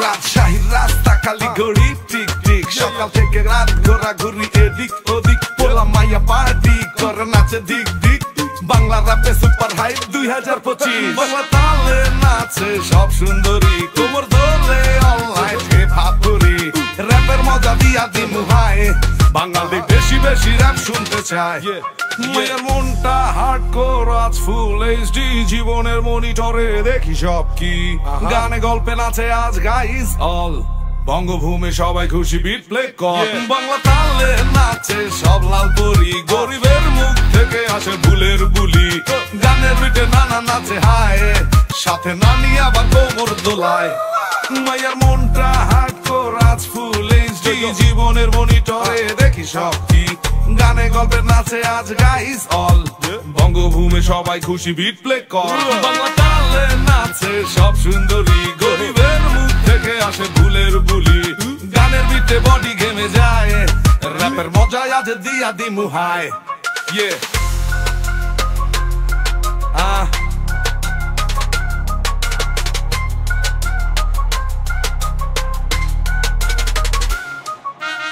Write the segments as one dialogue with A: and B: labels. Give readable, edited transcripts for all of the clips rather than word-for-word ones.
A: রাজশাহীর রাস্তা খালি ঘড়ি টিক টিক, সকাল থেকে রাত ঘোরাঘুরি এদিক ওদিক, পোলা মাইয়া পার্টি করে নাচে দিক দিক। বাংলা রাপে সুপার হাইপ 2025, বাংলা তালে নাচে সব সুন্দরী, কোমর ধরে অনলাইন হিপ হপ করি, র্যাপের মজা দিয়া দিমু হাই, বাঙালি বেশি বেশি র্যাপ শুনতে চায়। মায়ের মনটা হার্ডকোর আজ ফুল এইচডি, জীবনের মনিটরে দেখি সব কি, গানে গল্পে নাচে আজ গাইজ অল, বঙ্গভূমি সবাই খুশি বিট প্লে কর, বাংলা তালে নাচে সব লাল পরি, গরিবের মুখ থেকে আসে ভুলের বুলি, গানের বিটে নানা নাচে হায়, সাথে নানি আবার কোমর দোলায়। মায়ের মনটা হার্ডকোর আজ ফুল এইচডি, জীবনের মনিটরে দেখি সব কি, গানে গল্পের নাচে আজ গাইজ অল, বঙ্গভূমি সবাই খুশি বিট প্লে কর, বাংলা তালে নাচে সব সুন্দরী, গরিবের মুখ থেকে আসে ভুলের বুলি, গানের বিটে বডি ঘেমে যায়, র্যাপের মজায় আজ দিয়া দিমু হাই।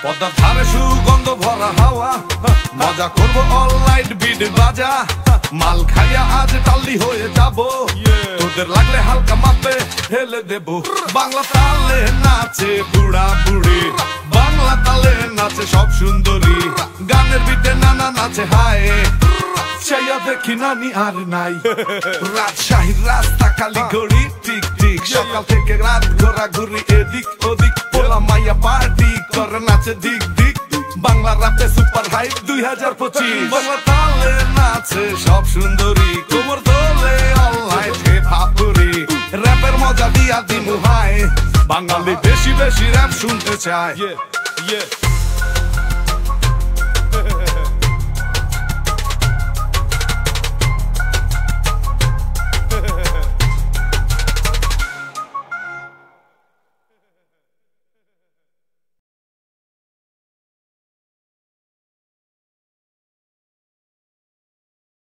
A: পদ্মার ধারে সুগন্ধ ভরা হাওয়া, মজা করবো অল নাইট বিট বাজা, মাল খাইয়া আজ টাল্লি হয়ে যাবো, তোদের লাগলে হালকা মাপে হেলে দেবো, বাংলা তালে নাচে বুড়া বুড়ি, বাংলা তালে নাচে সব সুন্দরী, গানের বিটে নানা নাচে হায়, চাইয়া দেখি নানি আর নাই। রাজশাহীর রাস্তা খালি ঘড়ি টিক টিক, সকাল থেকে রাত ঘোরাঘুরি এদিক ওদিক, পোলা মাইয়া পার্টি করে নাচে দিক দিক, বাংলা রাপে সুপার হাইপ 2025, বাংলা তালে নাচে সব সুন্দরী, কোমর ধরে অনলাইন হিপ হপ করি, র্যাপের মজা দিয়া দিমু হাই, বাঙালি বেশি বেশি র্যাপ শুনতে চায়।